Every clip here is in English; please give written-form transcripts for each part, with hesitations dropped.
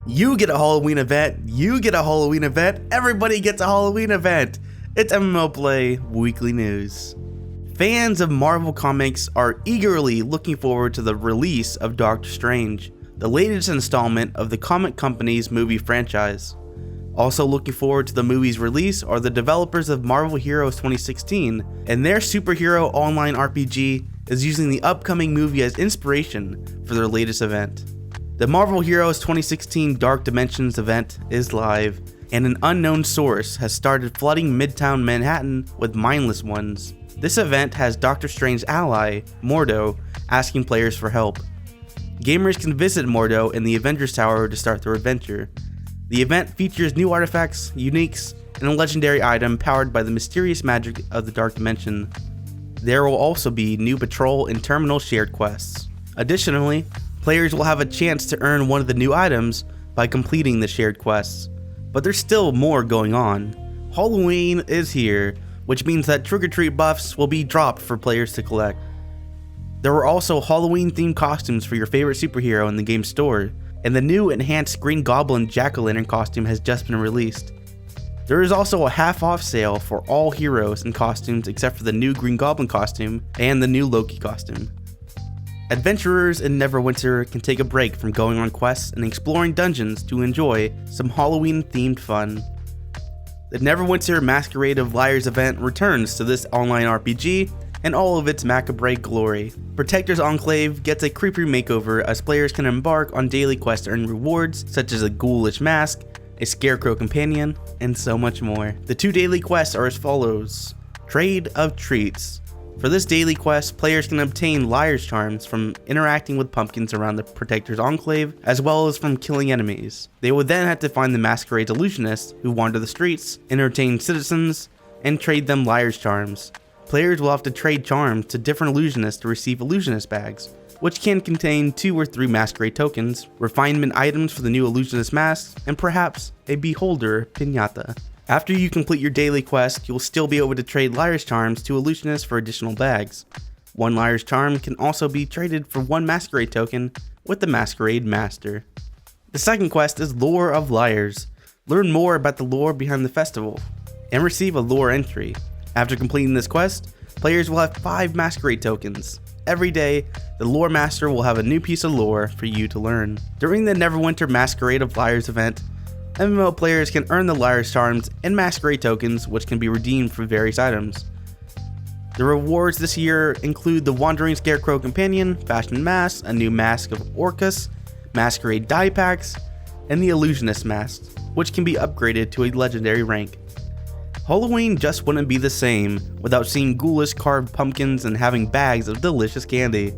You get a Halloween event, you get a Halloween event, everybody gets a Halloween event. It's MMO-Play Weekly News. Fans of Marvel Comics are eagerly looking forward to the release of Doctor Strange, the latest installment of the comic company's movie franchise. Also looking forward to the movie's release are the developers of Marvel Heroes 2016, and their superhero online RPG is using the upcoming movie as inspiration for their latest event. The Marvel Heroes 2016 Dark Dimensions event is live, and an unknown source has started flooding Midtown Manhattan with mindless ones. This event has Doctor Strange's ally, Mordo, asking players for help. Gamers can visit Mordo in the Avengers Tower to start their adventure. The event features new artifacts, uniques, and a legendary item powered by the mysterious magic of the Dark Dimension. There will also be new patrol and terminal shared quests. Additionally, players will have a chance to earn one of the new items by completing the shared quests. But there's still more going on. Halloween is here, which means that trick-or-treat buffs will be dropped for players to collect. There are also Halloween-themed costumes for your favorite superhero in the game store, and the new enhanced Green Goblin Jack-o'-lantern costume has just been released. There is also a half-off sale for all heroes and costumes except for the new Green Goblin costume and the new Loki costume. Adventurers in Neverwinter can take a break from going on quests and exploring dungeons to enjoy some Halloween-themed fun. The Neverwinter Masquerade of Liars event returns to this online RPG and all of its macabre glory. Protector's Enclave gets a creepy makeover as players can embark on daily quests to earn rewards such as a ghoulish mask, a scarecrow companion, and so much more. The 2 daily quests are as follows. Trade of Treats. For this daily quest, players can obtain Liar's Charms from interacting with pumpkins around the Protector's Enclave, as well as from killing enemies. They would then have to find the Masquerade's illusionists who wander the streets, entertain citizens, and trade them Liar's Charms. Players will have to trade charms to different illusionists to receive illusionist bags, which can contain 2 or 3 Masquerade tokens, refinement items for the new illusionist masks, and perhaps a Beholder Piñata. After you complete your daily quest, you'll still be able to trade Liar's Charms to illusionists for additional bags. 1 Liar's Charm can also be traded for 1 Masquerade token with the Masquerade Master. The second quest is Lore of Liars. Learn more about the lore behind the festival, and receive a lore entry. After completing this quest, players will have 5 Masquerade tokens. Every day, the Lore Master will have a new piece of lore for you to learn. During the Neverwinter Masquerade of Liars event, MMO players can earn the Liar's Charms and Masquerade tokens, which can be redeemed for various items. The rewards this year include the Wandering Scarecrow Companion, Fashion Mask, a new Mask of Orcus, Masquerade Die Packs, and the Illusionist Mask, which can be upgraded to a legendary rank. Halloween just wouldn't be the same without seeing ghoulish carved pumpkins and having bags of delicious candy.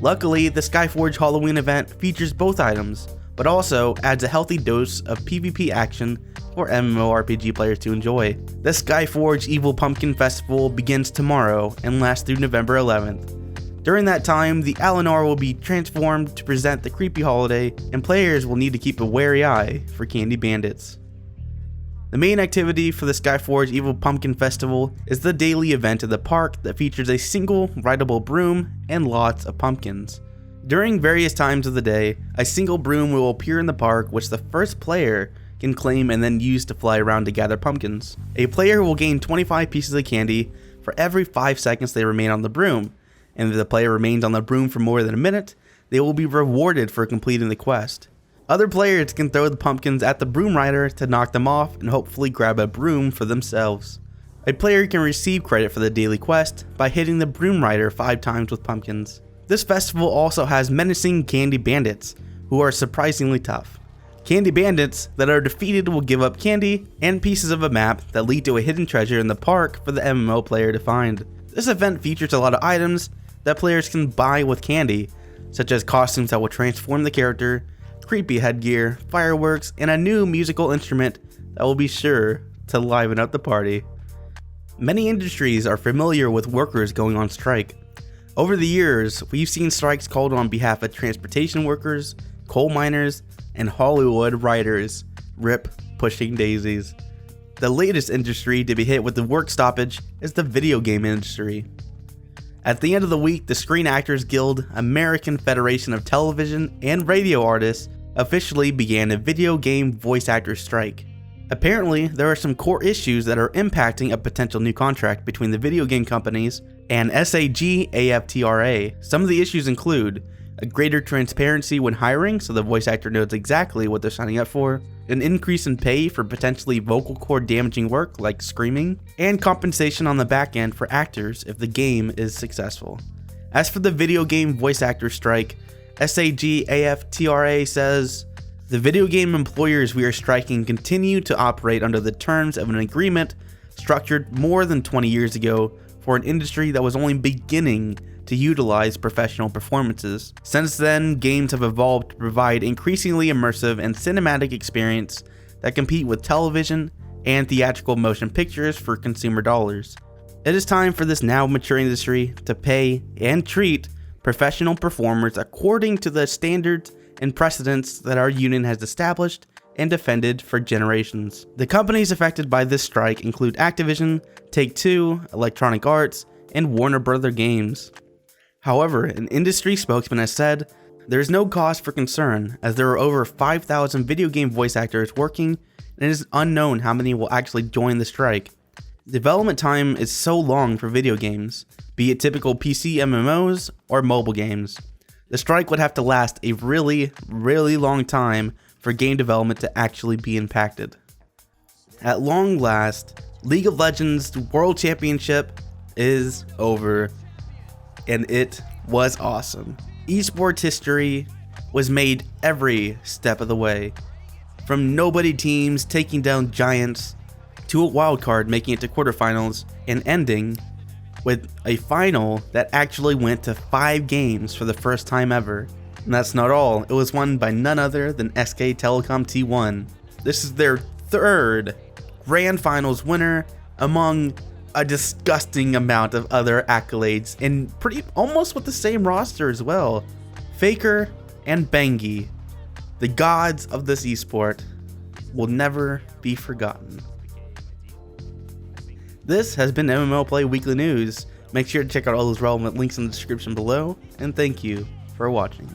Luckily, the Skyforge Halloween event features both items, but also adds a healthy dose of PvP action for MMORPG players to enjoy. The Skyforge Evil Pumpkin Festival begins tomorrow and lasts through November 11th. During that time, the Alinar will be transformed to present the creepy holiday, and players will need to keep a wary eye for candy bandits. The main activity for the Skyforge Evil Pumpkin Festival is the daily event at the park that features a single rideable broom and lots of pumpkins. During various times of the day, a single broom will appear in the park which the first player can claim and then use to fly around to gather pumpkins. A player will gain 25 pieces of candy for every 5 seconds they remain on the broom, and if the player remains on the broom for more than a minute, they will be rewarded for completing the quest. Other players can throw the pumpkins at the broom rider to knock them off and hopefully grab a broom for themselves. A player can receive credit for the daily quest by hitting the broom rider 5 times with pumpkins. This festival also has menacing candy bandits, who are surprisingly tough. Candy bandits that are defeated will give up candy and pieces of a map that lead to a hidden treasure in the park for the MMO player to find. This event features a lot of items that players can buy with candy, such as costumes that will transform the character, creepy headgear, fireworks, and a new musical instrument that will be sure to liven up the party. Many industries are familiar with workers going on strike. Over the years, we've seen strikes called on behalf of transportation workers, coal miners, and Hollywood writers. RIP pushing daisies. The latest industry to be hit with the work stoppage is the video game industry. At the end of the week, the Screen Actors Guild, American Federation of Television and Radio Artists, officially began a video game voice actor strike. Apparently, there are some core issues that are impacting a potential new contract between the video game companies and SAG-AFTRA. Some of the issues include a greater transparency when hiring so the voice actor knows exactly what they're signing up for, an increase in pay for potentially vocal cord damaging work like screaming, and compensation on the back end for actors if the game is successful. As for the video game voice actor strike, SAG-AFTRA says, "The video game employers we are striking continue to operate under the terms of an agreement structured more than 20 years ago for an industry that was only beginning to utilize professional performances. Since then, games have evolved to provide increasingly immersive and cinematic experience that compete with television and theatrical motion pictures for consumer dollars. It is time for this now mature industry to pay and treat professional performers according to the standards and precedents that our union has established and defended for generations." The companies affected by this strike include Activision, Take-Two, Electronic Arts, and Warner Bros. Games. However, an industry spokesman has said, "There is no cause for concern as there are over 5,000 video game voice actors working and it is unknown how many will actually join the strike. Development time is so long for video games, be it typical PC MMOs or mobile games. The strike would have to last a really long time for game development to actually be impacted." At long last, League of Legends World Championship is over, and it was awesome. Esports history was made every step of the way, from nobody teams taking down giants to a wildcard making it to quarterfinals and ending with a final that actually went to 5 games for the first time ever. And that's not all, it was won by none other than SK Telecom T1. This is their 3rd Grand Finals winner among a disgusting amount of other accolades, and almost with the same roster as well. Faker and Bengi, the gods of this esport, will never be forgotten. This has been MMO-Play Weekly News. Make sure to check out all those relevant links in the description below, and thank you for watching.